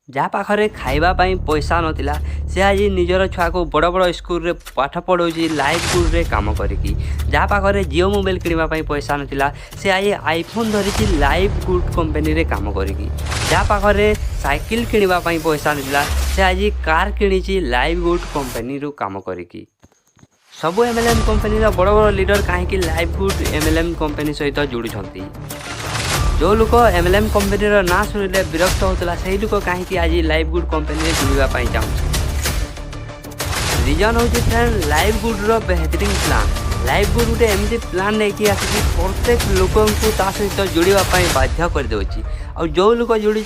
जहाँ पाखे खाइबा पैसा नथिला से आज निजर छुआ को बड़ बड़ स्कूल पाठ पढ़ाऊँगी लाइव गुड काम करिकी। जहाँ पाखे जिओ मोबाइल किणवाई पैसा नथिला से आज आईफोन धरिकी लाइव गुड कंपनी रे काम करिकी। जहाँ पाखे साइकिल किणवाई पैसा नथिला से आज कार किणी लाइव गुड कंपनी रू काम करिकी। सबू एमएलएम कंपनी बड़ बड़ लीडर कहीं लाइव गुड एमएलएम कंपनी सहित जोड़ुंट। जो लोक एमएलएम कंपनी ना शुणिले विरक्त होता से लोक कहीं आज लाइव गुड कंपनी जुड़ापी चाहूँ। रिजन हूँ फ्रेंड लाइव गुड बेहतरीन प्लान। लाइव गुड गोटे एमती प्लान नहीं आसिक प्रत्येक लोक सहित जोड़ापी बाध्य करदे। और जो लोक जोड़ी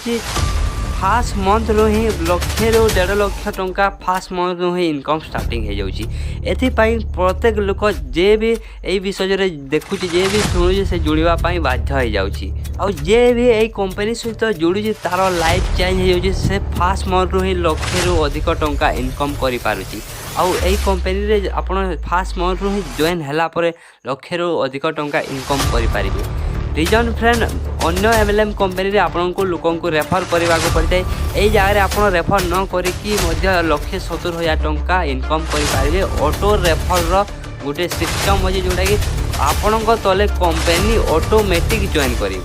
फास्ट मंथ रू ही लक्षे रू 1.5 लाख टंका फास्ट मंथ रू ही इनकम स्टार्टिंग हो जाए। प्रत्येक लोक जे भी यही विषय देखुची जे भी शुणुची से जुड़ापी बाध्य हो जाऊँगी। और जे भी यही कंपनी सहित जोड़ी तार लाइफ चेंज हो जाए से फास्ट मंथ रू ही लक्षे रू अधिक टंका इनकम कर पारुची। आउ यही कंपनी रे आपण फास्ट मंथ रू ही जॉइन हैला परे लक्षे रू अधिक टंका इनकम कर पारिबे। रिजन फ्रेंड अन्य एमएलएम कंपनी रे आपन को लोकन को रेफर करने को पड़ता है। यही जगह आप रेफर न करिकी 1,70,000 टंका इनकम करेंगे। ऑटो रेफर गोटे सिस्टम अच्छे जोटा कि आपण तले कंपनी ऑटोमेटिक जॉइन कर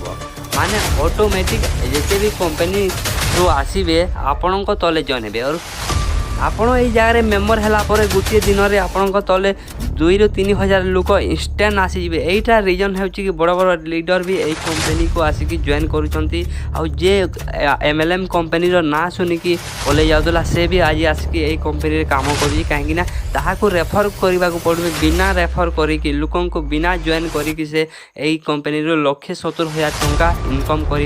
माने ऑटोमेटिक जिते भी कंपनी रू आसबे आपण तले जॉइन हे। और आपण यही जगह मेम्बर है गोटे दिन में आपण तले 2,000 ରୁ 3,000 लोक इंस्टांट आसीजे। यहीटा रिजन है कि बड़ बड़ लीडर भी यही कंपनी को आसिक जॉइन करुँचे। जे एमएलएम कंपनी ना शुणिकी पलि जाऊला से भी आज आसिक यही कंपनी काम कर कहीं रेफर करने को पड़े। बिना रेफर करी लोक को बिना जॉइन करी से यही कंपनी 1,70,000 टंका इनकम कर।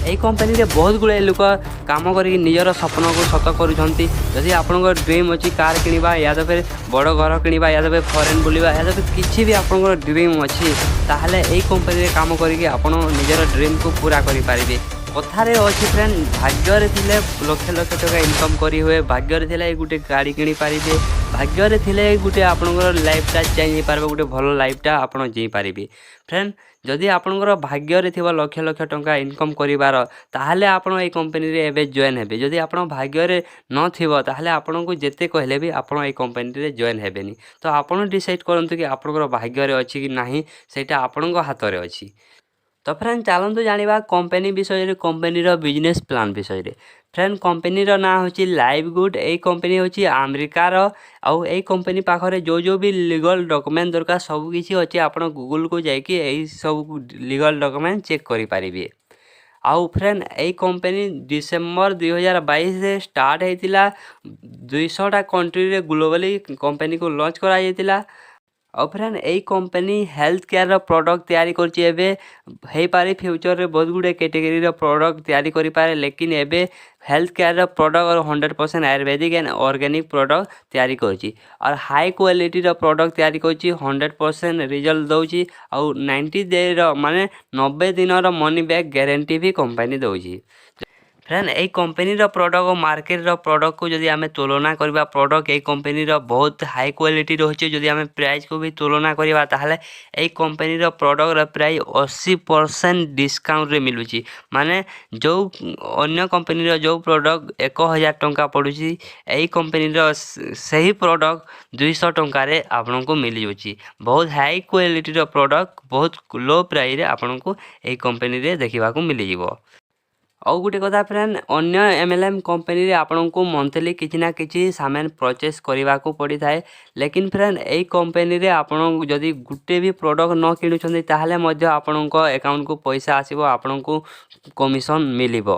यही कंपनी बहुत गुड़ाए लोक काम कर निजर स्वप्न को सत करुँच। जदि आपण ड्रीम अच्छी कार किणवा या तो फिर बड़ घर किणवा या तो फिर फॉरेन बुलवा या तो फिर किसी भी आपंकर ड्रीम अच्छी ताहले यही कंपनी काम करके आपण निजर ड्रीम को पूरा करें। कथारे अच्छी फ्रेंड भाग्य थे लक्ष लक्ष टका इनकम करी हुए। भाग्य थे गोटे गाड़ी किणी पारे। भाग्य थे गोटे आपंकर लाइफटा चेंज हो पार गोटे भल लाइफटा आप जी पारे। फ्रेंड जदि आपंकर भाग्य थी लक्ष लक्ष टंका इनकम करार ताहले आपण ये कंपनी रे एबे जॉइन हेबे। जदि आपण भाग्य न थिबो ताहले आपण को जेते कहले भी आपण ये कंपनी रे जॉइन हेबेनी। तो आपण डिसाइड करंतु कि आपणकर भाग्य अच्छी कि नहीं सेटा आपण हाथ में अच्छी। तो फ्रेंड चलतु जाना कंपनी विषय कंपनी बिजनेस प्लान विषय। फ्रेंड कंपनी ना हूँ लाइव गुड। यही कंपनी हूँ अमेरिकार। आउ यही कंपनी पाखे जो भी लीगल डॉक्यूमेंट दरकार सबकि अच्छे आप गूगल को जाकि यही सब लीगल डॉक्यूमेंट चेक करें। आउ फ्रेंड यही कंपनी डिसेम्बर 2022 से स्टार्ट होता 200टा कंट्री रे ग्लोबली कंपनी को लॉन्च करा। और फ्रेंड यही कंपनी हेल्थ केयर प्रोडक्ट तैयारी कर पारे। फ्यूचर रे बहुत गुड़े कैटेगरी प्रोडक्ट तैयारी करि पारे। लेकिन एबे हेल्थ केयर प्रोडक्ट और 100% आयुर्वेदिक एंड ऑर्गेनिक प्रोडक्ट तैयारी करुँची। और हाई क्वालिटी प्रोडक्ट तैयारी करुँची 100% रिजल्ट दौची। और 90 डे माने 90 दिन मनी बैक गारंटी भी कंपनी दौची। फ्रेंड यही कंपनी प्रोडक्ट और मार्केट प्रोडक्ट को जदि आम तुलना करवा प्रोडक्ट यही कंपनी बहुत हाई क्वालिटी रोचे। जदि आम प्राइस को भी तुलना करवा ताहले यही कंपनी प्रोडक्ट प्राय 80% डिस्काउंट रे मिलूची। माने जो अन्य कंपनी जो प्रोडक्ट 1,000 टंका पड़ुची यही कंपनी सही प्रोडक्ट 200 टंकार आपन को मिल जाऊँगी। बहुत हाई क्वालिटी प्रोडक्ट बहुत लो प्राइस आपन को यही कंपनी रे देखा मिल जाव। और गोटे कथा फ्रेंड अन्य एमएलएम कंपनी आपन को मंथली किसी ना किसी सामान परचेस करने को पड़ी थाए। लेकिन फ्रेंड यही कंपनी रे आपन जदि गोटे भी प्रोडक्ट न किणुछंती ताहले मध्य आपन को अकाउंट को पैसा आसीबो आपन को कमिशन मिलिबो।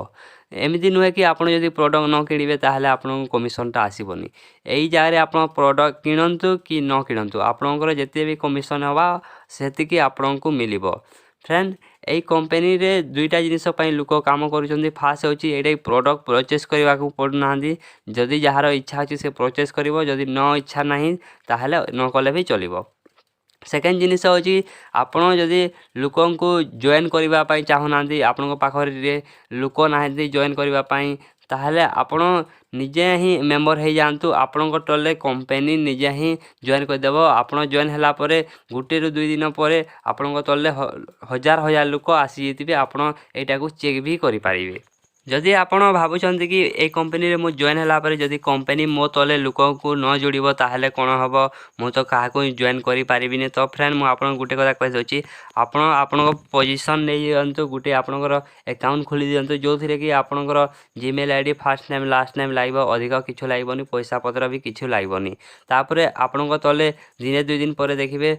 एमती नुहे कि आपन जदि प्रोडक्ट न किणवे ताहले आपन को कमिशनटा आसीबोनी। यही जगह आप प्रोडक्ट किणतु कि न किणतु आपनकर जिते भी कमिशन हवा सेतिकी आपन को मिलिबो। फ्रेंड यही कंपनी रे दुईटा जिनिस लोक काम करुँच। फास्ट होची ये प्रोडक्ट परचेस करने को पड़ना। जदि जार इच्छा अच्छी से परचेस कर जदि न इच्छा नहीं ताहले न कले भी चलो। सेकेंड जिनिस होची आपण जदि लोक को जॉइन करने चाहूना आपण पाखे लोक ना जॉइन करने ताहले आपण निजे ही मेम्बर हो जातु। आपण टले कंपनी निजे ही जॉइन करदेव। आपण जॉइन होला परे गोटे रू 2 दिन पर आपण तले 1,000 लोक आसी जाइए। आपण एटा को चेक भी करि पारिबे। जदि आपण भावुं कि ए कंपनी रे मु जॉइन होला पर जदि कंपनी मो तले लोक को न जोड़िबो ताहले कोन हबो मु तो काहा को जॉइन करि पारिबिनी। तो फ्रेंड मु आपण गुटे कथा कहि दउची आपण आपण पोजीशन नै दियंतु गुटे आपणकर अकाउंट खोली दियंतु जो थिरे कि आपणकर Gmail ID first name last name लागबो अधिक किछु लागबोनी पैसा पत्र भी किछु लागबोनी। तापरे आपणक तले दिने 2 दिन पर देखिबे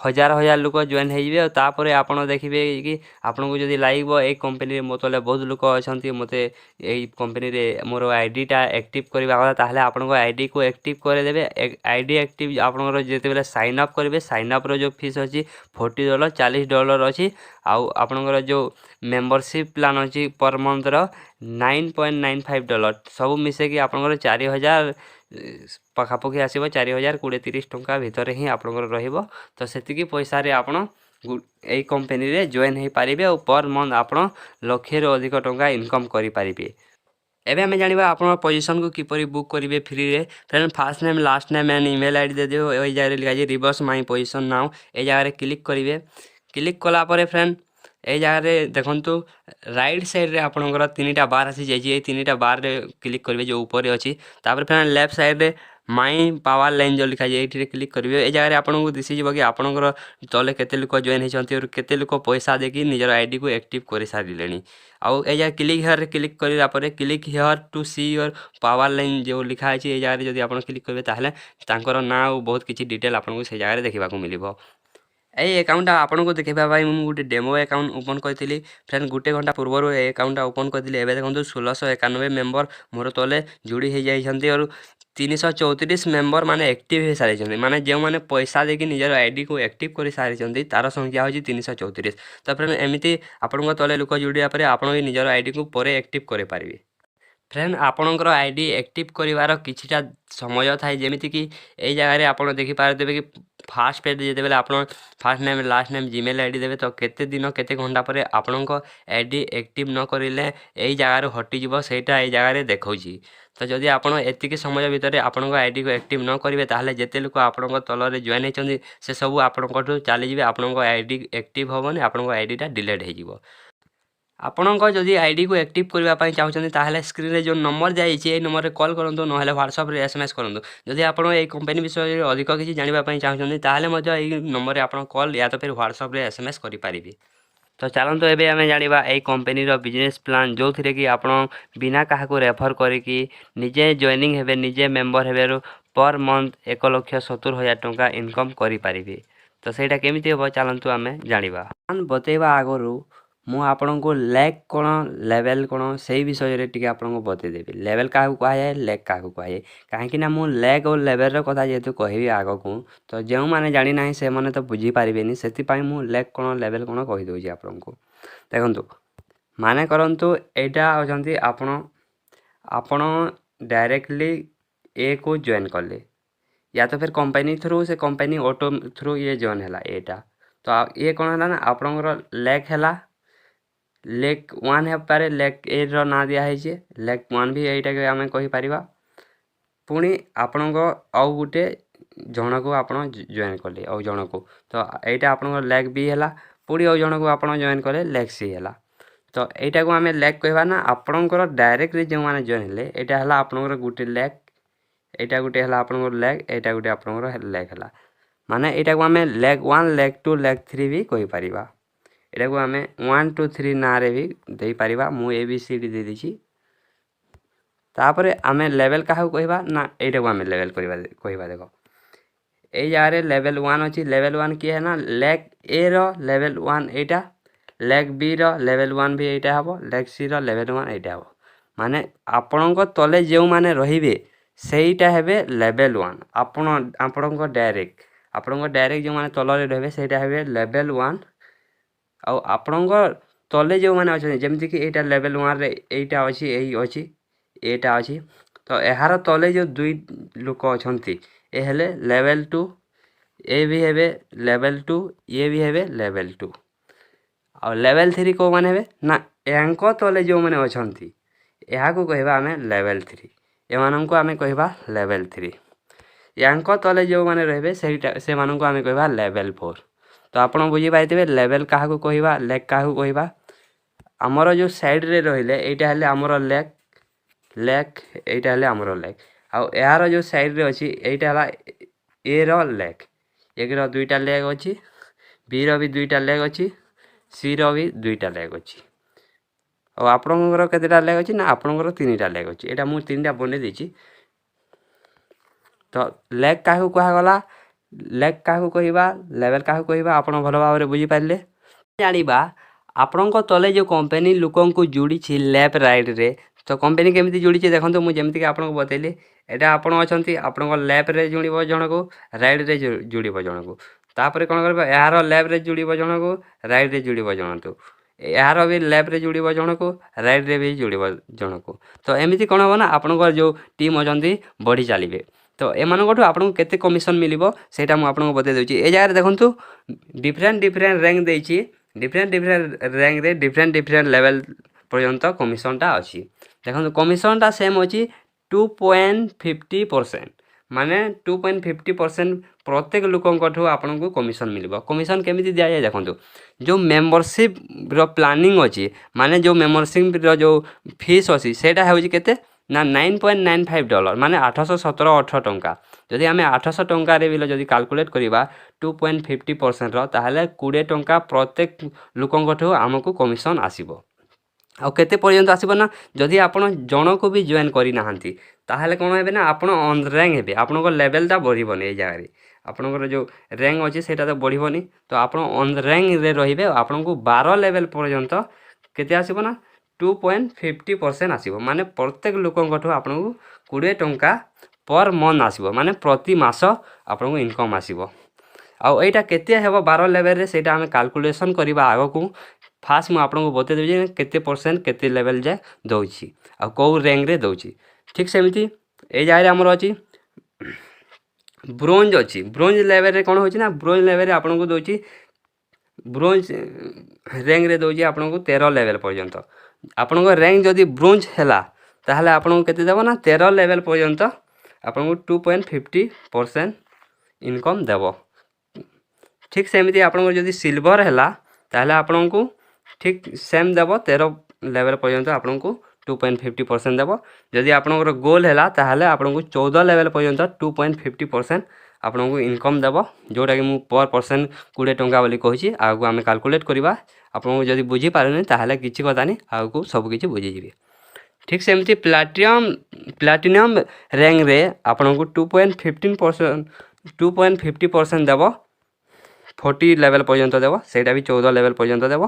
हजार हजार लोक जॉइन हे जिवे तापरे आपण देखिबे कि आपनको जदि लागबो ए कंपनी रे मो तले बहुत लोक अछंती मते एई कंपनी रे मोर आईडी टा एक्टिव करबा କଥା ताहले आपनको आईडी को एक्टिव करे देबे। आईडी एक्टिव आपनकर जेते बेले साइन अप करिवे साइन अप रो जो फीस अछि $40 $40 अछि आउ आपनकर जो मेंबरशिप प्लान अछि पर मंथ रो $9.95 सब मिसे कि आपनकर 4000 पाखापोखी आसीबो 4000 20-30 टंका भितर ही आपनकर रहिबो। तो सेतिकी पैसा रे आपण ए कंपनी रे जॉइन हे पारिबे और पर मंथ आपण लक्षे रो अधिक टंका इनकम करि पारिबे। एबे हमें जानिबा आपण पोजीशन को किपरि बुक करिवे फ्री रे। Friend first name last name and email ID दे दियो ओइ जगह लिखा जे रिवर्स माय पोजीशन नाउ ए जगह रे क्लिक करिवे। क्लिक कला परे फ्रेंड ए जगह रे देखंतु राइट साइड रे आपनकर तीनटा बार आसी जाय जे तीनटा बार रे क्लिक करिवे जो ऊपर अछि। तापर फ्रेंड लेफ्ट साइड रे माई पावर लाइन जो लिखा जाय एठी क्लिक करिवे। ए जगह रे आपनको दिसि जिवो कि आपनकर तले केते लोक जॉइन हेचंती और केते लोक पैसा देकी निजर आईडी को एक्टिव करि सारिलेनी। आउ ए जगह क्लिक हियर क्लिक करिला परे click here to see your power line जो लिखा अछि ए जगह रे जदि आपण क्लिक करबे ताहले तांकर ना और बहुत किछि डिटेल आपनको से जगह रे देखिबा को मिलिबो। ए अकाउंट आपनको देखिबा भाई मु गुटे डेमो अकाउंट ओपन करथिली। फ्रेंड गुटे घंटा पूर्व ए अकाउंट ओपन करथिली। एबे देखंतु 1691 मेंबर मोर तले जुड़ी हे जाई छंती और 334 मेंबर माने एक्टिव हे सारि छंती माने जे माने पैसा देकी निजर आईडी को एक्टिव करि सारि छंती तार संख्या होची 334। तो फ्रेंड एमिति आपनको तले लोक जुड़िया परे आपण निजर आईडी को परे एक्टिव करे पारिबे। फ्रेंड आपणकर आईडी एक्टिव करिवार किछिटा समय थाए जेमिति कि एई जगह रे आपण देखि पारदेबे कि फास्ट पेज जेते बेले आपण first name last name Gmail ID देबे तो केते दिन केते घंटा परे आपणको आईडी एक्टिव न करिले एई जगह रे हटि जिवो सेटा एई जगह रे देखौची। तो जदि आपण एतिकी समय भितर आपणको आईडी को एक्टिव न करिवे ताहले जेते लोक आपणको तल रे जॉइन हेचंदी से सब आपणकोठु चली जिवे आपणको आईडी एक्टिव होबोनी आपणको आईडी टा डिलीट हे जिवो। आपणको जदि आईडी को एक्टिव करबा पई चाहउछन ताहले स्क्रीन रे जो नंबर जाईछि ए नंबर रे कॉल करंतु नहले व्हाट्सएप रे एसएमएस करंतु। जदि आपण ए कंपनी विषय रे अधिक किछि जानिबा पई चाहउछन ताहले मजे ए नंबर रे आपण कॉल या तो फिर व्हाट्सएप रे एसएमएस करि पारिबे। तो चलंतु एबे हमें जानिबा ए कंपनी रो बिजनेस प्लान जो थिरे कि आपण बिना काहा को रेफर करि कि निजे जॉइनिंग हेबे निजे मेंबर हेबे पर मंथ 1,70,000 टंका इनकम करि पारिबे। तो सेटा केमिति होबो चलंतु हमें जानिबा। बतेबा आगरु मु आपनको लैग कोन लेवल कोन सेही विषय रे टिके आपनको बते देबी। लेवल काहू कहा जाए लैग काहू कहा जाए काहेकि ना मु लैग और लेवल रो कथा जेतु कहबी आगो को तो जेउ माने जानि नाही से माने तो बुझी पारिबेनी सेति पई मु लैग कोन लेवल कोन कहि दोजी आपनको। देखंतु माने करंतु एटा अछंती आपण डायरेक्टली ए को जॉइन करले या तो फिर कंपनी थ्रू से कंपनी ऑटो थ्रू ये जॉइन हला एटा तो ये कोन हला ना आपनकर लैग हला लेक 1 हे पारे लेक ए रो ना दिया है जे लेक 1 भी एटा के हमें कहि परिबा। पुणी आपनको औ गुटे जण को आपण जॉइन करले औ जण को तो एटा आपनको लेक बी हला पुणी औ जण को आपण जॉइन करले लेक सी हला। तो एटा को हमें लेक कहबा ना आपनकर डायरेक्ट रे जे माने जॉइन हले एटा हला आपनकर गुटे लेक एटा गुटे हला आपनकर लेक एटा गुटे आपनकर लेक हला माने एटा को हमें लेक 1 लेक 2 लेक 3 भी कहि परिबा। एटा को हमें 1 2 3 ना रे भी देई परिबा मु एबीसीडी दे दिछि। तापरे हमें लेवल काहू कहबा ना एटा को हमें लेवल कहबा देखो ए जारे लेवल 1 अछि लेवल 1 की है ना लेक ए रो लेवल 1 एटा लेक बी रो लेवल 1 भी एटा हबो लेक सी रो लेवल 1 एटा हबो माने आपणको तले जेउ माने रहिबे सेईटा हेबे लेवल 1 आपणको डायरेक्ट जो माने तले रहबे सेटा हेबे लेवल 1 आ आपणको तले जो माने अछि जेमति कि एटा लेवल 1 रे एटा अछि एई अछि एटा अछि तो एहार तले जो दुई लोक अछंती ए हेले लेवल 2 ए भी हेबे लेवल 2 ये भी हेबे लेवल 2 आ लेवल 3 को माने हेबे ना एंको तले जो माने अछंती एहा को कहबा हमें लेवल 3 ए मानन को हमें कहबा लेवल 3 एंको तले जो माने रहबे सेटा से मानन को हमें कहबा लेवल 4। तो आपण बुझी पाइतबे लेवल काहा को कहबा लेक काहा को कहबा आमर जो साइड रे रहिले एटा हेले आमर लेक एटा हेले आमर लेक आउ यार जो साइड रे अछि एटा हला ए रो लेक एक रो दुईटा लेक अछि बी रो भी दुईटा लेक अछि सी रो भी दुईटा लेक अछि और आपनकर केतेटा लेक अछि ना आपनकर तीनटा लेक अछि एटा मु तीनटा बने देछि तो लेक काहू कहा गला लेक काहू कहिबा लेवल काहू कहिबा आपण भलो भाबरे बुझी पारले जानिबा आपनक तले जो कंपनी लोकन को जोड़ी छि लेफ्ट राइट रे तो कंपनी केमिति जोड़ी छि देखंतु मु जेमिति कि आपनको बतैली एटा आपण अछंती आपनक लेफ्ट रे जोड़िबो जणको राइट रे जोड़िबो जणको तापर कोन करबा यार लेफ्ट रे जोड़िबो जणको राइट रे जोड़िबो जणतो यार भी लेफ्ट रे जोड़िबो जणको राइट रे भी जोड़िबो जणको तो एमिति कोन हो ना आपनक जो टीम अछंती बढ़ी चलीबे तो एमानकठु आपनको केते कमिशन मिलिबो सेटा मु आपनको बतै देउची ए जागार देखंतु डिफरेंट रैंक देइची डिफरेंट रैंक रे डिफरेंट लेवल पर्यंत कमिशनटा अछि देखंतु कमिशनटा सेम अछि 2.50% माने 2.50% प्रत्येक लोकंकठु आपनको कमिशन मिलिबो कमिशन केमिति दिया जाय देखंतु जो मेंबरशिप रो प्लानिंग अछि माने जो मेंबरशिप रो जो फीस अछि सेटा होउची केते ना $9.95 माने 817-18 टंका जदि आमे 800 टंका रे बिलो जदि कैलकुलेट करिबा 2.50% रो ताहले 20 टंका प्रत्येक लोकंकठु हमकु कमिशन आसीबो आ केते पर्यंत आसीबो ना जदि आपण जण को भी जॉइन करि नाहंती ताहले कोन हेबे ना आपण ऑन रैंक हेबे आपनको लेवलटा बढ़िबोनी ए जागारे आपनकर जो रैंक अछि सेटा तो बढ़िबोनी तो आपण ऑन रैंक रे रहिबे आपनको 12 लेवल पर्यंत केते आसीबो ना 2.50% आसीबो माने प्रत्येक लोकंकठु आपनको 20 टंका पर मंथ आसीबो माने प्रति मास आपनको इनकम आसीबो आ एटा केते हेबो 12 लेवल रे सेटा हम कैलकुलेशन करिबा आगो को फास्ट मु आपनको बते देबी जे केते परसेंट केते लेवल जाय दउची आ को रैंक रे दउची ठीक सेमिति ए जाय रे हमर अछि ब्रोंज अछि ब्रोंज लेवल रे कोन होची ना ब्रोंज लेवल रे आपनको दउची ब्रोंज रैंक रे दउची आपनको 13 लेवल पर्यंत आपनको रैंक जदि ब्रोंज हैला ताहले आपनको केते देबो ना 13 लेवल पर्यंत आपनको 2.50% इनकम देबो ठीक सेमिति आपनको जदि सिल्वर हैला ताहले आपनको ठीक सेम देबो 13 लेवल पर्यंत आपनको 2.50% देबो जदि आपनकर गोल हैला ताहले आपनको 14 लेवल पर्यंत 2.50% आपनको इनकम देबो जोटा कि मु पर पर्सन 20 टंका बोली कहिछि आगु आमे कैलकुलेट करिबा आपनको जदि बुझी पारने ताहले किछि कथा नि आगु सब किछि बुझी जिवे ठीक सेमिति प्लैटिनम रैंक रे आपनको 2.50% देबो 40 लेवल पर्यंत देबो सेटा भी 14 लेवल पर्यंत देबो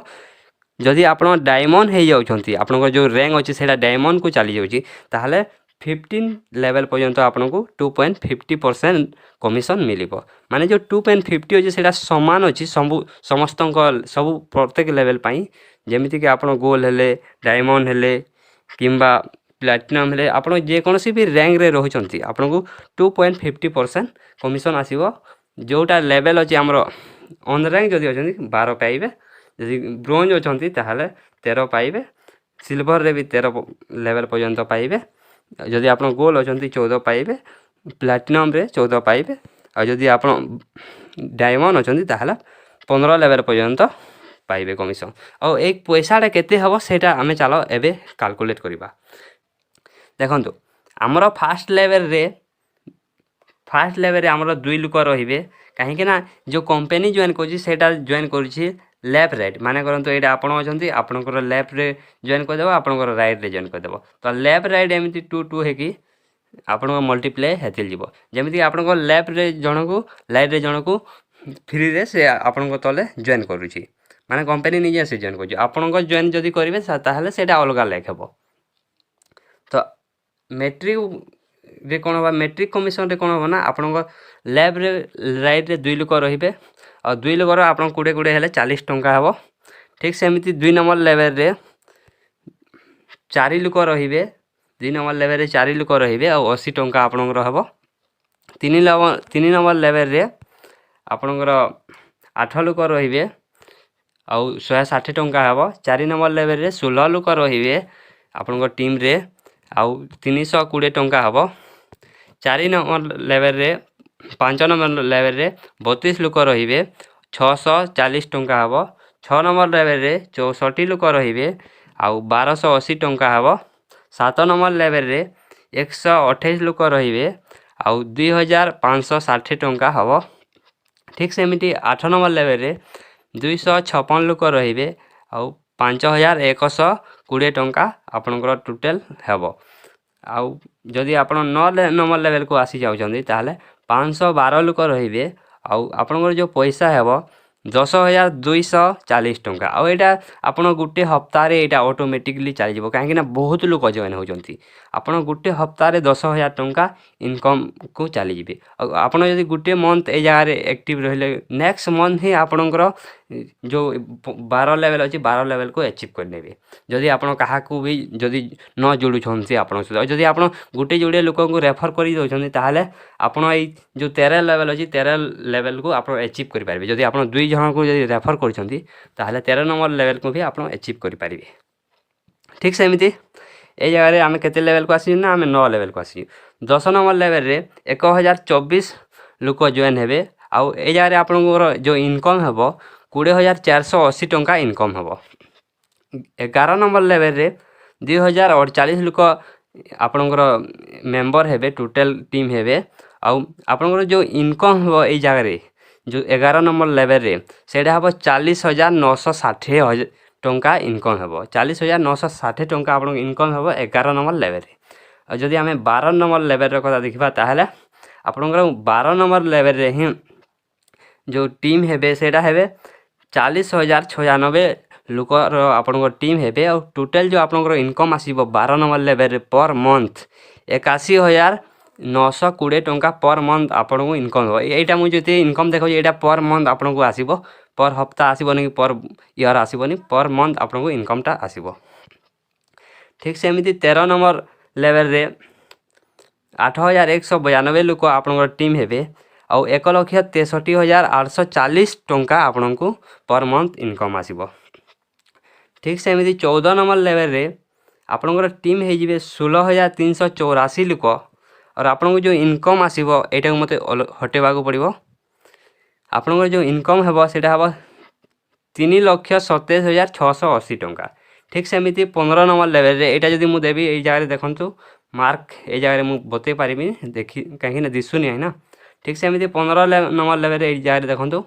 जदि आपण डायमंड हे जाउछंती आपनको जो रैंक अछि सेटा डायमंड को चली जाउची ताहले 15 लेवल पर्यंत आपनको 2.50% कमिशन मिलिबो माने जो 2.50 अछि सेटा समान अछि समस्तक सब प्रत्येक लेवल पई जेमिति कि आपण गोल्ड हेले डायमंड हेले किंबा प्लैटिनम हेले आपण जे कोनसी भी रैंक रे रहुचंती आपनको 2.50% कमिशन आसीबो जोटा लेवल अछि हमरो ऑन रैंक जदि अछंती 12 पाइबे जदि ब्रोंज अछंती ताहले 13 पाइबे सिल्वर रे भी 13 लेवल पर्यंत पाइबे जदि आपण गोल्ड अछंती 14 पाइबे प्लैटिनम रे 14 पाइबे आ जदि आपण डायमंड अछंती ताहले 15 लेवल पर्यंत पाइबे कमिशन और एक पैसाटा केते हबो सेटा हमें चलो एबे कैलकुलेट करिबा देखंतु हमरो फर्स्ट लेवल रे हमरो दुई लोक रहिबे काहे कि ना जो कंपनी जॉइन करछि सेटा जॉइन करछि लेफ्ट राइट माने करंतु एटा आपण अछंती आपनकर लेफ्ट रे जॉइन कर देबो आपनकर राइट रे जॉइन कर देबो तो लेफ्ट राइट एमिति 2 हे कि आपनको मल्टीप्लाई हेतिल जीवो जेमिति आपनको लेफ्ट रे जणको राइट रे जणको फ्री रे से आपनको तले जॉइन करूछि माने कंपनी निजे से जॉइन करछि आपनको जॉइन जदि करिवे ताहले सेटा अलगा लेख हेबो तो मैट्रिक रे कोन होबा मैट्रिक कमिशन रे कोन होबा ना आपनको लेफ्ट रे राइट रे दुई लोक रहिबे और दुई लोक रो आपन कुडे हेले 40 टंका हेबो ठीक सेमिति 2 नंबर लेवल रे 4 लोक रहिबे 2 नंबर लेवल रे 4 लोक रहिबे और 80 टंका आपनकर हेबो 3 नंबर लेवल रे आपनकर 8 लोक रहिबे और 160 टंका हेबो 4 नंबर लेवल रे 16 लोक रहिबे आपनकर टीम रे आउ 320 टंका हेबो 4 नंबर लेवल रे 5 नंबर लेवल रे 32 लोक रहिबे 640 टंका हेबो 6 नंबर लेवल रे 64 लोक रहिबे आउ 1280 टंका हेब। 7 नंबर लेवल रे 128 लोक रहिबे आउ 2560 टंका हेब। ठीक सेमिति 8 नंबर लेवल रे 256 लोक रहिबे आउ 5120 टंका आपणकर टोटल हेब। आउ जदि आपण 9 नंबर लेवल को आसी जाउछन्ती ताहले 512 लोक रहिबे आउ आपणकर जो पैसा हेब 10,240 टंका। आउ एटा आपण गुटे हप्तारे एटा ऑटोमेटिकली चली जिवो काहे कि ना बहुत लोक जॉइन होजंती। आपण गुटे हप्तारे 10,000 टंका इनकम को चली जिबे। आपण जदि गुटे मंथ ए जगह रे एक्टिव रहिले नेक्स्ट मंथ ही आपणकर जो 12 लेवल अछि 12 लेवल को अचीव कर नेबे। जदि आपण काहा को भी जदि न जोडु छन्ती आपण सहित जदि आपण गुटे जोडे लोक को रेफर करि दोछन्ती ताहले आपण एई जो 13 लेवल अछि 13 लेवल को आपण अचीव करि पारबे। जदि आपण 2 जन को जदि रेफर करछन्ती ताहले 13 नंबर लेवल को भी आपण अचीव करि पारबे। ठीक सेमिति ए जगह रे आमे केते लेवल को आसी ना आमे 9 लेवल को आसी। 10 नंबर लेवल रे 1024 लोक जॉइन हेबे आउ ए जगह रे आपनकर जो इनकम हेबो 20,480 टंका इनकम हेबो। 11 नंबर लेवल रे 2048 लोक आपनकर मेंबर हेबे टोटल टीम हेबे आउ आपनकर जो इनकम हेबो ए जगह रे जो 11 नंबर लेवल रे सेडा हेबो 40,960 टंका इनकम हेबो। 40,960 टंका आपन इनकम हेबो 11 नंबर लेवल रे। आ जदि आमे 12 नंबर लेवल रे कथा देखिबा ताहले आपनकर 12 नंबर लेवल रे ही जो टीम हेबे सेडा हेबे 40,096 लोकर आपनकर टीम हेबे और टोटल जो आपनकर इनकम आसीबो 12 नंबर लेवल रे पर मंथ 81,920 टंका पर मंथ आपनको इनकम हो। एटा मु जते इनकम देखो एटा पर मंथ आपनको आसीबो पर हफ्ता आसीबोनी per year आसीबोनी per month आपनको income टा आसीबो। ठीक सेमिति 13 नंबर लेवल रे 8,192 लोक आपनकर टीम हेबे आउ 1,63,840 टंका आपनको पर मंथ इनकम आसीबो। ठीक सेमिति 14 नंबर लेवल रे आपनकर टीम हे जिवे 16,384 लोक और आपनको जो इनकम आसीबो एटा को मते हटेबा को पड़िबो। आपनकर जो इनकम हेबो सेटा हेबो 3,27,680 टंका। ठीक सेमिति 15 नंबर लेवल रे एटा जदि मु देबी ए जगह रे देखंतु मार्क ए जगह रे मु बते पारिबी देखि काहे ना दिसुनी है ना। ठीक सेमिति 15 नंबर लेवल रे ए जगह रे देखंतु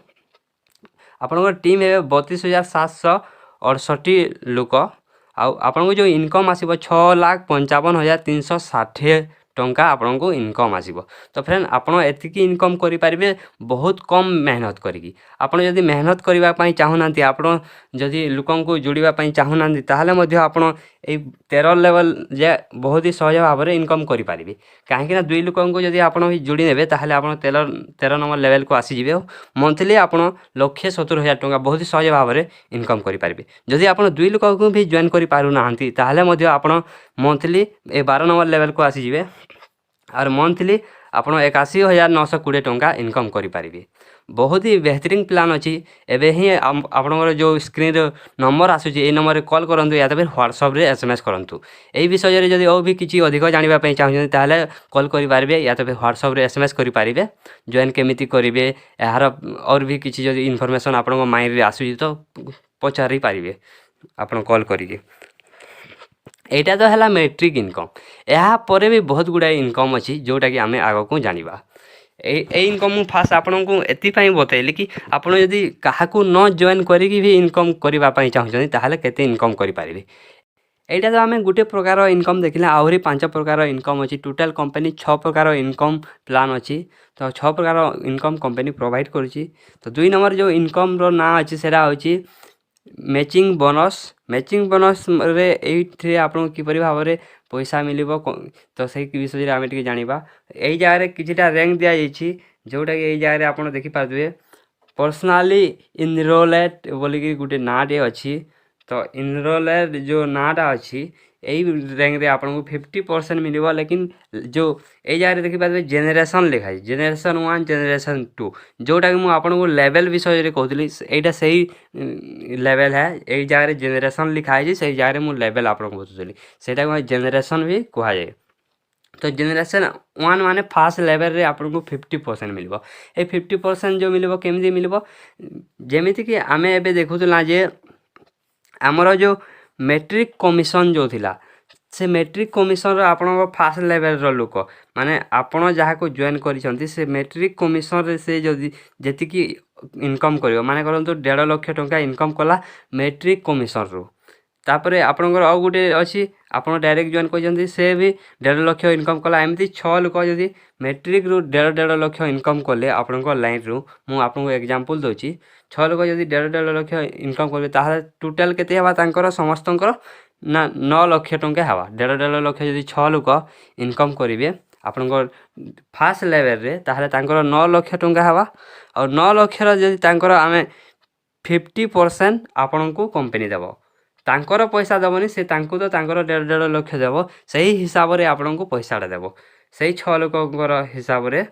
आपनकर टीम हेबे 32,768 लोक आउ आपनको जो इनकम आसीबो 6,55,360 टंका आपनको इनकम आसीबो। तो फ्रेंड आपण एतिकी इनकम करि पारिबे बहुत कम मेहनत करिकी। आपण जदि मेहनत करिबा पई चाहू नांती आपण जदि लोकन को जोड़िबा पई चाहू नांती ताहले मध्ये आपण ए 13 लेवल जे बहुत ही सहज भाव रे इनकम करि पारिबे। काहे कि ना दुई लोकन को जदि आपण ही जोड़ी नेबे ताहले आपण 13 नंबर लेवल को आसी जिवे मंथली आपण 1,70,000 टंका बहुत ही सहज भाव रे इनकम करि पारिबे। जदि आपण दुई लोक को भी जॉइन करि पारु नांती ताहले मध्ये आपण मंथली ए 12 नंबर लेवल को आसी जिवे और मंथली आपण 81,920 टंका इनकम करि पारिबे। बहुत ही बेहतरीन प्लान अछि। एबे ही आपनकर जो स्क्रीन नंबर आसुची ए नंबर रे कॉल करंतु या तो फिर व्हाट्सएप रे एसएमएस करंतु। एई विषय रे जदि और भी किछि अधिक जानिबा पई चाहछन ताहले कॉल करि पारिबे या तो फिर व्हाट्सएप रे एसएमएस करि पारिबे। जॉइन केमिति करिवे यार और भी किछि जदि इन्फॉर्मेशन आपनको माइंड रे आसुची तो पचारि पारिबे आपण कॉल करिके। एटा तो हला मैट्रिक इनकम। या परे भी बहुत गुडा इनकम अछि जोटा कि आमे आगो को जानिबा। ए इनकम मु फास्ट आपनको एति पई बतैली कि आपण यदि काहाकू न जॉइन करिकि भी इनकम करिबा पई चाहछन ताहले केते इनकम करि पारिबे। एटा तो आमे गुटे प्रकार इनकम देखिला आहुरी 5 प्रकार इनकम अछि। टोटल कंपनी 6 प्रकार इनकम प्लान अछि। तो 6 प्रकार इनकम कंपनी प्रोवाइड करछि। तो 2 नंबर जो इनकम रो ना अछि सेरा होछि मैचिंग बोनस। मैचिंग बोनस रे एइथे आपन किपरि भाव रे पैसा मिलिबो तो सही विषय रे आमे टिके जानिबा। एई जगह रे किछिटा रैंक दिया जाइछि जोटा कि एई जगह रे आपन देखि पाथबे पर्सनली इनरोलेड बोली कि गुटे नाटे अछि। तो इनरोलेड जो नाटा अछि एई रैंक रे आपन को 50% मिलिबो। लेकिन जो एई जगह रे देखि पाथबे जेनरेशन लिखा है जेनरेशन 1 जेनरेशन 2 जोटा कि मु आपन को लेवल विषय रे कहतली एटा सही लेवल है। एई जगह रे जेनरेशन लिखा है सही जगह रे मु लेवल आपन को बतुली सेटा को जेनरेशन भी कहा जाय। तो जेनरेशन 1 माने फास्ट लेवल रे आपन को 50% मिलिबो। ए 50% जो मिलिबो केमिति मिलिबो जेमिति कि आमे एबे देखुतला जे हमरो जो मेट्रिक कमिशन जो थिला से मेट्रिक कमिशन आपण फास्ट लेवल लोक माने आपण जहाँ को जॉइन करिसंती से मेट्रिक कमिशन रे से जदि जेतिकी इनकम करियो माने करंतु 1.5 लाख टंका इनकम कला मेट्रिक कमिशन रो तापरे आपणकर आउ गोटे अच्छी आपन डायरेक्ट जॉइन कर से भी 1.5 लाख इनकम कला एमती 6 लोक जदि मेट्रिक रु 1.5 लाख इनकम कले आपण लाइन रु मु आपको एग्जांपल दोची 6 लोक जदि 1.5 लाख इनकम करेंगे ताहले टोटल केते हवा तांकर समस्तंकर ना 9 लाख टंका हवा 1.5 लाख जदि 6 लोक इनकम करेंगे आपणकर फास्ट लेवल रे ताहले तांकर 9 लाख टंका हवा और 9 लाख जदि तांकर आमे 50% आपण को कंपनी देबो तांकर पैसा देवनी से तांको तो तांकर 1.5 लाख देव सही हिसाब रे आपन को पैसाटा देव सही 6 लोकंकर हिसाब रे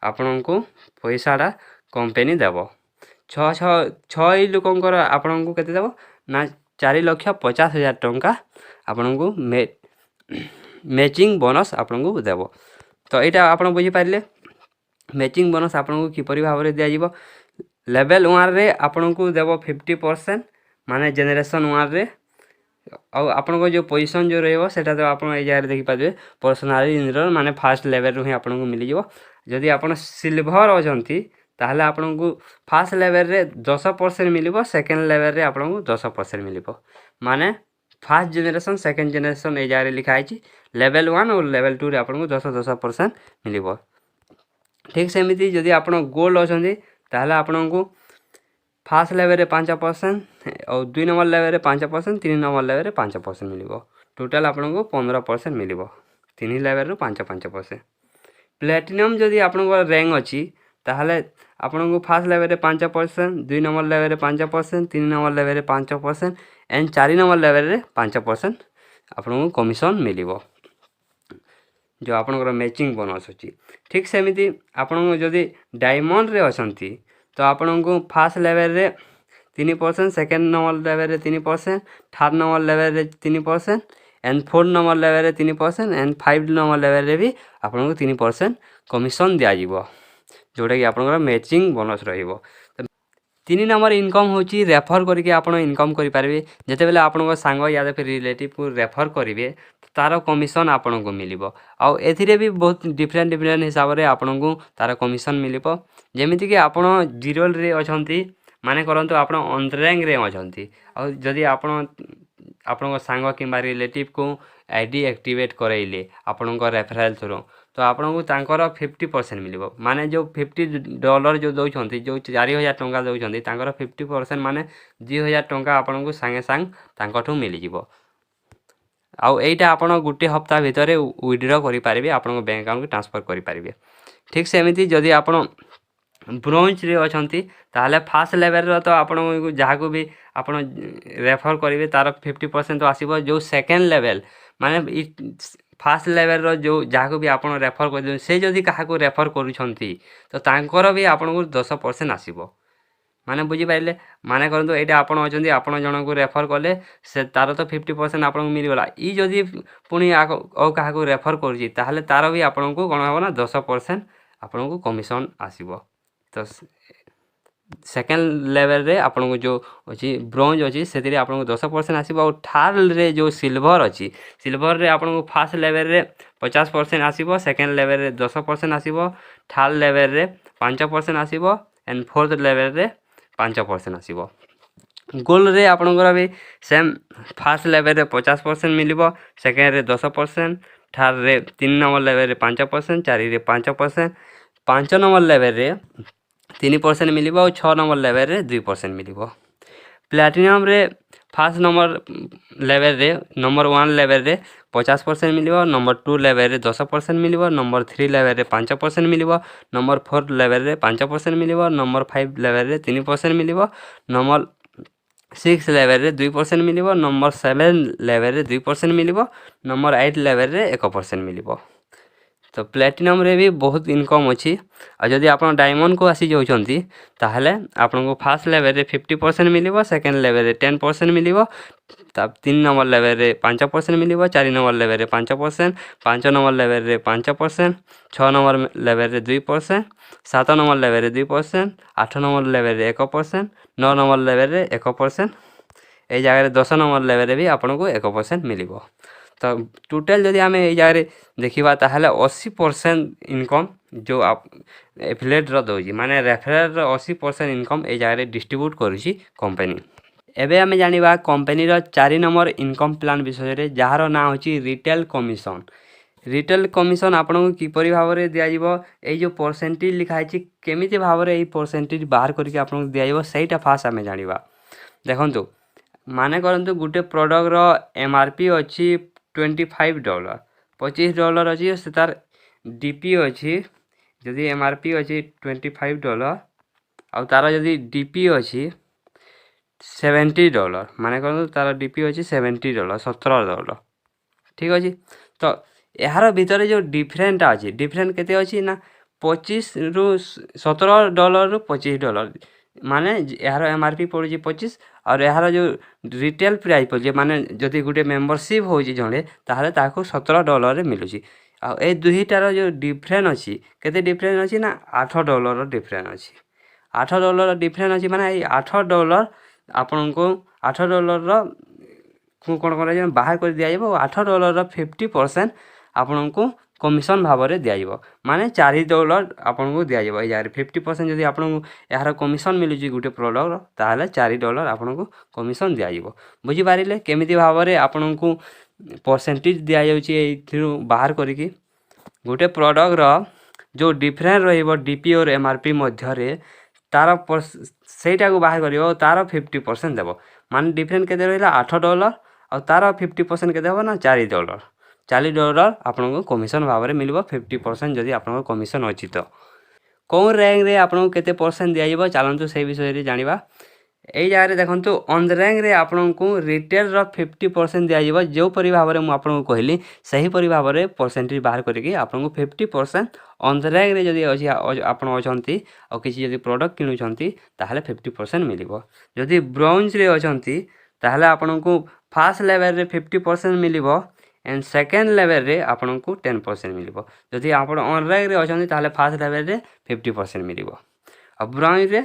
आपन को पैसाटा कंपनी देव 6 लोकंकर आपन को केते देव ना 4,50,000 टंका आपन को मैचिंग बोनस आपन को देव। तो यहाँ आपन बुझी पारे मैचिंग बोनस आपन को किपरि भाव रे दिया जिवो लेवल 1 रे आपन को देव 50% माने जेनरेशन 1 रे और आपन को जो पोजीशन जो रहइबो सेटा तो आपन ए जगह देखि पाबे पर्सनाली इंजीनियर माने फास्ट लेवल रो ही आपन को मिली जिवो जदि आपन सिल्वर अछंती ताहले आपन को फास्ट लेवल रे 10% मिलिबो सेकंड लेवल रे आपन को 10% मिलिबो माने fast generation second generation A जगह लिखा है लेवल 1 और लेवल 2 रे आपन को 10% मिलिबो। ठीक सेमिति जदि आपन गोल्ड अछंती ताहले आपन को फास्ट लेवल रे 5% और 2 नंबर लेवल रे 5% 3 नंबर लेवल रे 5% मिलिबो टोटल आपन को 15% मिलिबो 3 लेवल रो 5% प्लैटिनम जदि आपन को रैंक अछि ताहले आपन को फास्ट लेवल रे 5% 2 नंबर लेवल रे 5% 3 नंबर लेवल रे 5% एंड 4 नंबर लेवल रे 5% आपन को कमिशन मिलिबो जो आपन को मैचिंग बोनस अछि। ठीक सेमिति आपन को जदि डायमंड रे अछंती तो आपन को फास्ट लेवल रे 3% सेकंड नंबर लेवल रे 3% थर्ड नंबर लेवल रे 3% एंड फोर्थ नंबर लेवल रे 3% एंड 5 नंबर लेवल रे भी आपन को 3% कमिशन दिया जिवो जोटा कि आपन मैचिंग बोनस रहिबो। 3 नंबर इनकम होची रेफर करके आपन इनकम करि पारबे जते बेले आपन को सांग या फिर रिलेटिव को रेफर करिवे तार कमिशन आपन को मिलिबो आ एथिरे भी बहुत डिफरेंट हिसाब रे आपन को तार कमिशन मिलिबो जेमिति कि आपन जीरो रे अछंती माने करंतु आपन ऑन रैंक रे अछंती आ जदि आपन आपन को सांग किबा रिलेटिव को आईडी एक्टिवेट करैले आपन को रेफरल थ्रू तो आपन को तांकर 50% मिलिबो माने जो $50 जो दउछंती जो 4,000 टंका दउछंती तांकर 50% माने 2,000 टंका आपन को संगे संग तांकठू मिली जिवो आउ एटा आपन गुटे हफ्ता भितरे विथड्रॉ करि पारिबे आपन को बैंक अकाउंट को ट्रांसफर करि पारिबे। ठीक सेमिति जदि आपन ब्रोंज रे अछंती ताहले फास्ट लेवल रो तो आपन जहाँ को भी आपन रेफर करिवे तार 50% तो आसीबो जो सेकंड लेवल माने फास्ट लेवल रो जो जहाँ को भी आपन रेफर कर से जदि कहा को रेफर करूछंती तो तांकर भी आपन को 10% आसीबो माने बुझी पाइले माने करंतु एटा आपन अछंती आपन जण को रेफर कले से तार तो 50% आपन को मिल गला ई जदि पुनी ओ कहा को रेफर करूची ताहले तार भी आपन को कोन होबो ना 10% आपन को कमिशन आसीबो। तो सेकंड लेवल रे आपन को जो अछि ब्रोंज अछि सेतिरे आपन को 10% आसीबो और थर्ड रे जो सिल्वर अछि सिल्वर रे आपन को फास्ट लेवल रे 50% आसीबो सेकंड लेवल रे 10% आसीबो थर्ड लेवल रे 5% आसीबो एंड फोर्थ लेवल रे 5% आसीबो। गोल्ड रे आपन को भी सेम फास्ट लेवल रे 50% मिलिबो सेकंड रे 10% थर्ड रे 3 नंबर लेवल रे 5% 4 रे 5% 5 नंबर लेवल रे 3% मिलिबो और 6 नंबर लेवल रे 2% मिलिबो। प्लैटिनम रे फास्ट नंबर लेवल रे नंबर 1 लेवल रे 50% मिलिबो नंबर 2 लेवल रे 10% मिलिबो नंबर 3 लेवल रे 5% मिलिबो नंबर 4 लेवल रे 5% मिलिबो नंबर 5 लेवल रे 3% मिलिबो नंबर 6 लेवल रे 2% मिलिबो नंबर 7 लेवल रे 2% मिलिबो नंबर 8 लेवल रे 1% मिलिबो। तो प्लैटिनम रे भी बहुत इनकम अच्छी और जदि आपन डायमंड को आसी जाउछंती ताहले आपन को फास्ट लेवल रे 50% मिलिबो सेकंड लेवल रे 10% मिलिबो तब 3 नंबर लेवल रे 5% मिलिबो 4 नंबर लेवल रे 5% 5 नंबर लेवल रे 5% 6 नंबर लेवल रे 2% 7 नंबर लेवल रे 2% 8 नंबर लेवल रे 1% 9 नंबर लेवल रे 1% এই জায়গায় 10 নম্বর লেভেলে भी आपको 1% मिलिबो। तो टोटल जदि आम ये जगह देखा ताहले 80% इनकम जो आप एफिलिएट दौजी माने रेफरल 80% इनकम ये जगह डिस्ट्रीब्यूट करुँची कंपनी। एबे आम जानिबा कंपनीर 4 नंबर इनकम प्लान विषय जार ना होची रिटेल कमिशन। रिटेल कमिशन आपको किपर भाव में दिज्व ये जो परसेंटेज लिखाई केमी भाव में परसेंटेज बाहर करके आपको दिज्व सहीटा फास्ट आम जाना। देखु माने करंतु गोटे प्रोडक्टर एमआरपी अच्छी $25 $25 अच्छी से तार डीपी अच्छी जदि एमआरपी अच्छी $25 आउ तार जदि डीपी अच्छी $70 माने करंतु तार डीपी अच्छी $70 $17 ठीक अच्छे। तो यार भितर जो डिफरेंट अच्छी डिफरेंट केते अच्छी ना 25 रु $17 रु $25 माने यार एमआरपी पड़ी 25 और यार जो रिटेल प्राइस पड़े माने जदि गोटे मेंबरशिप हो जड़े ताहले ताको $17 मिलूँ। आ दुईटार जो डिफरेंट अच्छी केते डिफरेंट अच्छी ना $8 डिफरेंट अच्छी $8 डिफरेंट अच्छी माने $8 आपन को $8 कौन कर बाहर कर दिज्व $8 50% आपको कमिशन भाव में दिज्व माने $4 आपको दिज्व यार 50% जदि आपको यार कमिशन मिलूँ गोटे प्रोडक्ट ताहले $4 आपको कमिशन दिज्व। बुझीपारे केमी भाव में आपन को परसेंटेज दि जाऊँ बाहर करी गोटे प्रोडक्टर जो डिफरेंट रीपी और एमआरपी मध्य तार सेटा को बाहर कर तार 50% देव मान डिफरेंट के $8 और तार 50% के ना $4 आपको कमिशन भाव में मिल 50% जदि आप कमिशन अच्छी तो कौन रैंक रे आपको केते परसेंट दिज्व चलतु से विषय जाना। यही जगह देखो ऑन द रैंक रे आपको रिटेल 50% दिज्व जोपरी भाव में मुझे कहली सहीपरी भाव में परसेंटेज बाहर करके आपको 50% ऑन द रैंक रे जदि अच्छी आप और किसी जदि प्रोडक्ट किणुंट ताहले 50% मिल जदि ब्रोंज रे अच्छी ताहले आपको फास्ट लेवल रे 50% मिल एंड सेकेंड लेवल रे आपको 10% मिल जदि आप ऑन रैंक रे अच्छी ताहले फास्ट लेवल रे 50% मिल और ब्रोंज रे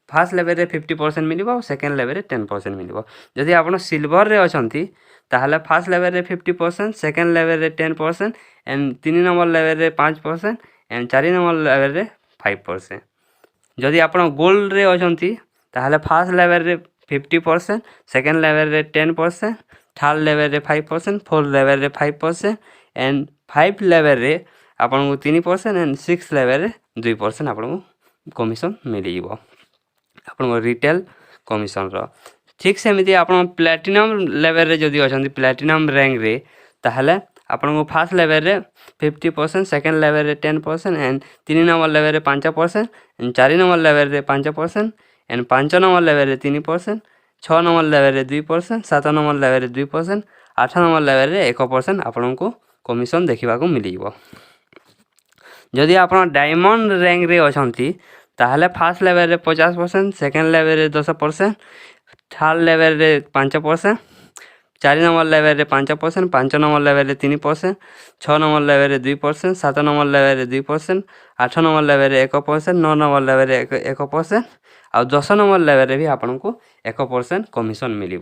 फास्ट लेवल रे 50% मिल और सेकेंड लेवल रे 10% मिल जदि आप सिल्वर रे अच्छी ताहले फास्ट लेवल रे 50% सेकेंड लेवल रे 10% एंड 3 नंबर लेवल रे 5% एंड 4 नंबर लेवल रे 5%। जदि आप गोल्ड रे अच्छी ताहले फास्ट लेवल रे 50% सेकेंड लेवल रे 10% थर्ड लेवल रे 5% फोर्थ लेवल रे 5% एंड 5 लेवल रे आपको 3% एंड 6 लेवल रे 2% आपको कमिशन मिल आपको रिटेल कमिशन ठीक सेमती आप प्लैटिनम लेवल रे जदि अच्छी प्लैटिनम रैंक रे ताहले आपको फास्ट लेवल रे 50% सेकेंड लेवल रे 10% एंड 3 नंबर लेवल रे 5% एंड 4 नंबर लेवल रे 5% एंड 5 नंबर लेवल रे 3% 6 नंबर लेवल रे 2% 7 नंबर लेवल रे 2% 8 नंबर लेवल रे 1% आपको कमिशन देखा मिल जदि आप डायमंड रैंक रे अच्छी ताहले फास्ट लेवल रे 50% सेकेंड लेवल रे 10% थर्ड लेवल रे 5% 4 नंबर लेवल रे 5% 5 नंबर लेवल रे 3% 6 नंबर लेवल रे 2% 7 नंबर लेवल रे 2% 8 नंबर लेवल रे 1% 9 नंबर लेवल रे 1% और 10 नंबर लेवल रे भी आपको 1% कमिशन मिल।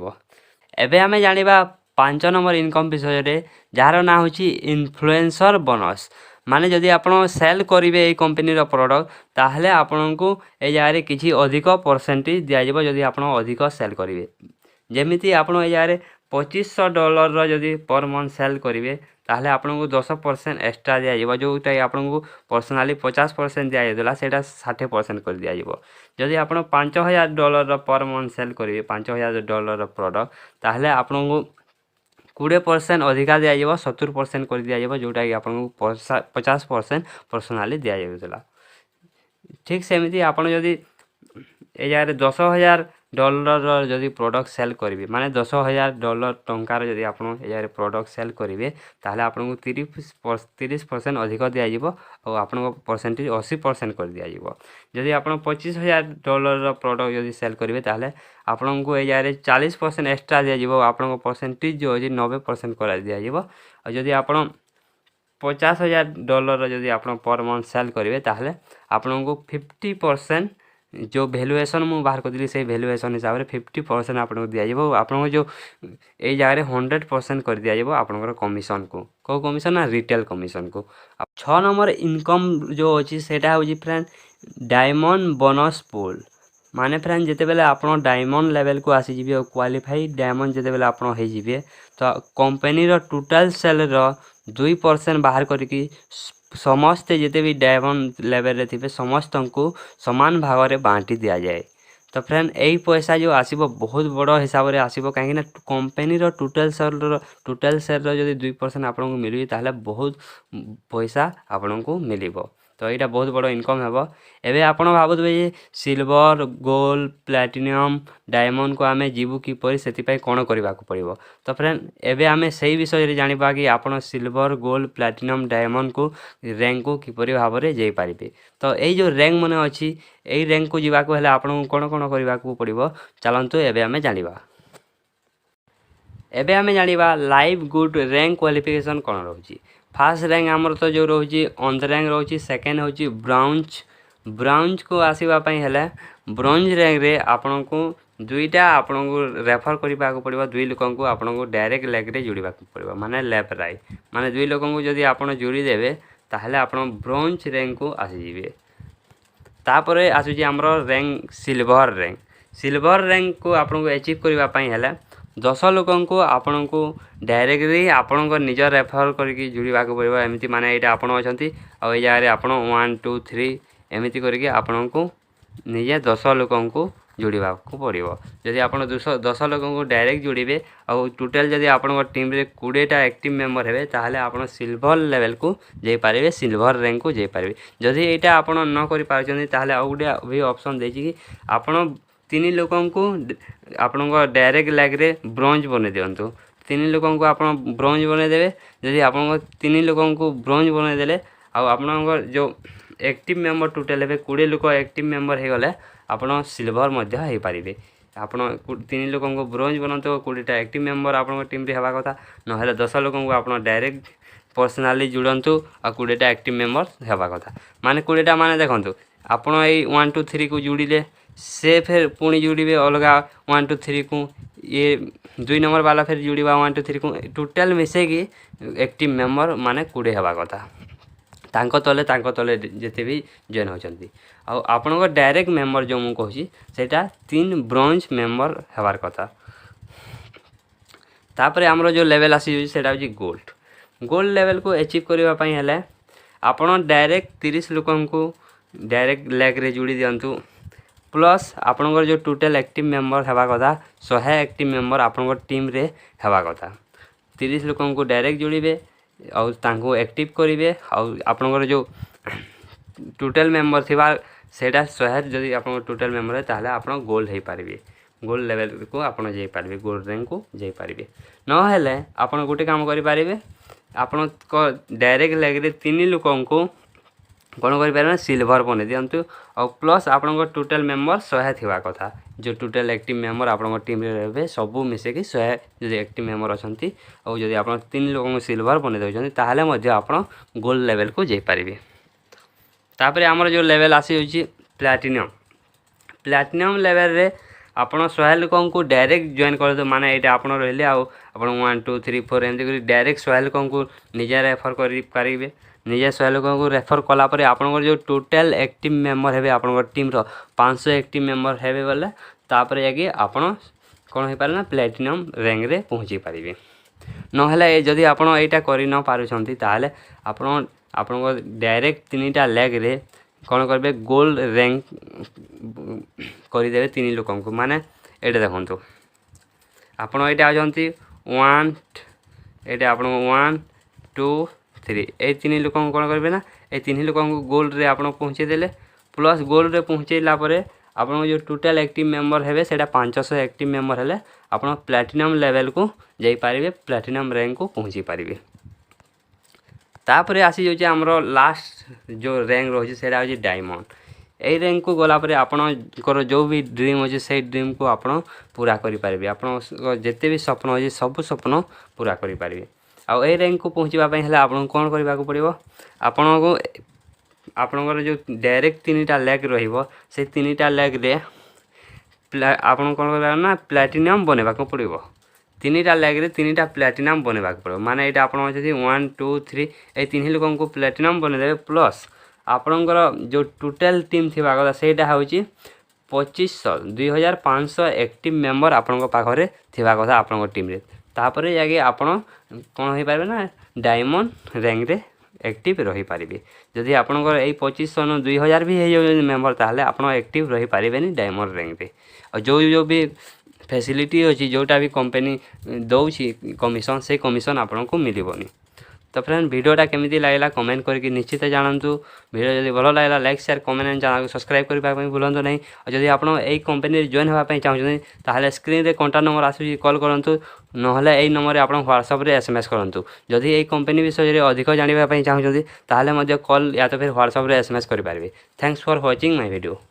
एबे आमे जानिबा 5 नंबर इनकम विषय जार ना होची इन्फ्लुएंसर बोनस माने जदि आप सेल करेंगे ये कंपनी प्रोडक्ट ताहले आपको ये जगह किसी अधिक परसेंटेज दिज्व जदि आप अधिक सेल करेंगे जमीती आप जगह $2500 जदि पर मंथ सेल करेंगे ताहले आपको 10% एक्स्ट्रा दिज्व जोटा आपको पर्सनाली 50% दिजाला से 60% कर दिज्व जदि आप $5000 पर मंथ सेल करेंगे $5000 प्रोडक्ट ताहले आपको 20% अधिका दिज्व 70% कर दिज्व जोटा कि आपको 50% पर्सनाली दिजाला ठीक सेमती आप जदि ये जगह $10,000 जदि प्रोडक्ट सेल करेंगे माने $10,000 टंकार जदि आप जगह प्रोडक्ट सेल करेंगे ताहले आपको 30% अधिक दिज्व और आपको परसेंटेज 80% कर दिज्व जदि आप $25,000 प्रोडक्ट जदि सेल करेंगे ताहले आपको ये जगह 40% एक्स्ट्रा दिज्व आपको परसेंटेज जो अच्छी 90% कर दिज्व और जदि आप $50,000 जदि आप पर मंथ सेल करेंगे ताहले आपको 50% जो भैल्युएसन मु बाहर कर से भैल्युएसन हिसाब से 50% आपको दिज्व आप जो ये जगह 100% कर दिज्व आपंकर कमिशन को कौ कमिशन ना रिटेल कमिशन को। 6 नंबर इनकम जो अच्छी सेटा हूँ फ्रेंड डायमंड बोनस पूल माने फ्रेंड जिते बेले आप डायमंड लेवल को आसीजिए और क्वालिफाई डायमंड जिते बेले आप होइजिवे तो कंपनी रो टोटल सेल रो 2% बाहर करके समस्ते जिते भी डायमंड लेवल रे थिबे समस्त को समान भाग में बांटी दि जाए। तो फ्रेंड यही पैसा जो आसीबो बहुत बड़ हिसाब से आसीबो कहीं कंपनी रो टोटल सेल रो जदि 2% आपको मिलुची ताहले बहुत पैसा आपको मिलिबो। तो यहाँ बहुत बड़ इनकम हेबो। एबे आपण भाबुथबे जे सिल्वर गोल्ड प्लैटिनम डायमंड को आमे जीवु किपरि सेतिपाई कोन करबा को पड़िबो। तो फ्रेंड एबे आमे सही विषय रे जानिबा कि आपण सिल्वर गोल्ड प्लैटिनम डायमंड को रैंक को किपरि भाव रे जाई पारिबे। तो एई जो रैंक माने अछि एई रैंक को जीवा को हेले आपण कोन कोन करबा को पड़िबो चलंतु एबे आमे जानिबा। एबे आमे जानिबा लाइव गुड रैंक क्वालिफिकेशन कोन रहउची। फास्ट रैंक आमर तो जो रोची ऑन द रैंक रोची सेकेंड होची ब्राउंज को आसीबा हेले ब्रोंज रैंक रे आपन को दुईटा आपन को रेफर करबा को पड़िबो। दुई लोकन को आपन को डायरेक्ट लेग रे जोड़बा को पड़िबो माने लेफ्ट राइट माने दुई लोकन को जदी आपन जोड़ी देबे ताहले आपन ब्रोंज रैंक को आसी जिवे। तापरे आसुची हमरो रैंक सिल्वर रैंक को आपन को अचीव करबा हेले 10 लोकन को आपन को डायरेक्टली आपन को निज रेफर करके जुड़वा को पड़िबो। एमिति माने एटा आपन अछंती आ ए जगह आपन 1 2 3 एमिति करके आपन को निजे 10 लोकन को जोड़वा को पड़िबो। जदि आपन 10 लोकन को डायरेक्ट जोड़िबे आ टोटल जदि आपन को टीम रे 20 टा एक्टिव मेंबर हेबे ताहले आपन सिल्वर लेवल को जाई पारिबे सिल्वर रैंक को जाई पारिबे। जदि एटा आपन न करि पारछन्ती ताहले आ गुडे भी ऑप्शन देछि कि आपन 3 लोकन को आपन को डायरेक्ट लैग रे ब्रोंज बने दियंतु। 3 लोकन को आपन ब्रोंज बने देबे। जदि आपन को 3 लोकन को ब्रोंज बने देले आ आपन जो एक्टिव मेंबर टोटल हेबे 20 लोक एक्टिव मेंबर हे गले आपन सिल्वर मध्य हे पारिबे। आपन 3 लोकन को ब्रोंज बनंतो 20 टा एक्टिव मेंबर आपन टीम रे हेबा कथा न हेले 10 लोकन को आपन डायरेक्ट पर्सनली जुड़ंतु आ 20 टा एक्टिव मेंबर हेबा कथा माने 20 टा माने देखंतु आपन ए 1 2 3 को जुड़िले से फिर पुणी जुड़े अलग 1 2 3 को ये 2 नंबर वाला फिर जुड़वा 1 2 3 को टोटल मिसेकी एक्टिव मेंबर माने 20 हेबा कथा तांको तले जेते भी जॉइन होचंती। आ आपन को डायरेक्ट मेंबर जो मु कहूची सेटा 3 ब्रोंज मेंबर हेबार कथा। तापरे हमरो जो लेवल आसी सेटा होची गोल्ड लेवल को अचीव करबा पई हेले आपन डायरेक्ट 30 लोकन को डायरेक्ट लेग रे जुड़ी दियंतु प्लस आपनकर जो टोटल एक्टिव मेंबर हेबा कथा 100 एक्टिव मेंबर आपनकर टीम रे हेबा कथा। 30 लोकन को डायरेक्ट जोड़िबे और तांको एक्टिव करिवे और आपनकर जो टोटल मेंबर थिबा सेटा 100 जदि आपन टोटल मेंबर है ताहले आपन गोल्ड हे पारिबे। गोल्ड लेवल को आपन जाई पारिबे गोल्ड रैंक को जाई पारिबे। न हेले आपन गोटे काम करि पारिबे आपन को डायरेक्ट लेग रे 3 लोकन को कौन कर सिल्वर बने दिंतु और प्लस आपन टोटल मेंबर 100 थिबा कथा जो टोटल एक्टिव मेंबर आपन टीम रे रहबे सबू मिसेकी 100 जदि एक्टिव मेंबर अछंती और जदि आपन 3 लोगन को सिल्वर बने देउछंती ताहले मध्ये आपन गोल्ड लेवल को जाई पारिबे। तापरे हमर जो लेवल आसी होची प्लैटिनम लेवल रे आपन 100 लोगन को डायरेक्ट जॉइन कर दो माने एटा आपन रहले आ आपन 1 2 3 4 एमती करी डायरेक्ट 100 लोगन को निजे रेफर करि पारिबे। निजे 100 लोगन को रेफर कला परे आपन जो टोटल एक्टिव मेंबर हेबे आपन टीम रो 500 एक्टिव मेंबर हेबे बोले तापरे जाके आपन कोन हे पारे ना प्लैटिनम रैंक रे पहुंची पारिबे। न हेले जदि आपन एटा करि न पारुछंती ताहले आपन को डायरेक्ट 3टा लेग रे कोन करबे गोल्ड रैंक करि देबे 3 लोगन को माने एटा देखंतु आपन एटा आजंती 1 एटा आपन 1 2 3 ए 3 लोगन कोन करबे ना ए 3 लोगन को गोल्ड रे आपन पहुंचे देले प्लस गोल्ड रे पहुंचेला परे आपन जो टोटल एक्टिव मेंबर हेबे सेटा 500 एक्टिव मेंबर हेले आपन प्लैटिनम लेवल को जाई पारिबे प्लैटिनम रैंक को पहुंची पारिबे। तापरे आसी जो हमरो लास्ट जो रैंक रही सेटा हो डायमंड ए रैंक को गला परे आपन जो भी ड्रीम अच्छे से ड्रीम को आपन पूरा करि पारिबे। आपन जेते भी स्वप्न अछि सब स्वप्न पूरा करि पारिबे। आ ए रैंक को पहुंचबा पई हेले आपन कोन करबा को पड़िबो आपन को आपणकर जो डायरेक्ट 3टा लेग रहिबो से 3टा लेग रे आपण कौन कर ना प्लाटिनम बनवा पड़ो 3टा लेग रे 3टा प्लाटिनम बनवा पड़ो माने ये आप 1 2 3 ये 3 लोक को प्लाटिनम बनदेवे प्लस आपणकर जो टोटल टीम थी कथा से 2500 एक्टिव मेंबर आपण पाखे थिबा कथा आपण टीम रे तापर जाके आपण कौन हो पारे ना डायमंड रैंक रे एक्टिव रही पारे जदि आपणकर यही 2500 नु 2000 भी हो मेंबर ताहले आपण एक्टिव रही पारे डायमंड रैंक रे और जो भी फैसिलिटी अच्छी जोटा भी कंपनी दौची कमिशन से कमिशन आपन को मिलबनी। तो फ्रेंड वीडियोटा केमिति लागला कमेंट करके निश्चित जानतु। वीडियो जदि भल लागला like share comment and channel को सब्सक्राइब करबा भूलंतु नहीं। और जदि आपण एई कंपनी जॉइन होबा पई चाहछन ताहले स्क्रीन रे कांटेक्ट नंबर आसुची कॉल करंतु नहले एई नंबर रे आपण व्हाट्सएप रे एसएमएस करंतु। जदि एई कंपनी विषय रे अधिक जानिबा पई चाहछन ताहले मध्य कॉल या तो फिर व्हाट्सएप रे एसएमएस करि पारबे। Thanks for watching my video.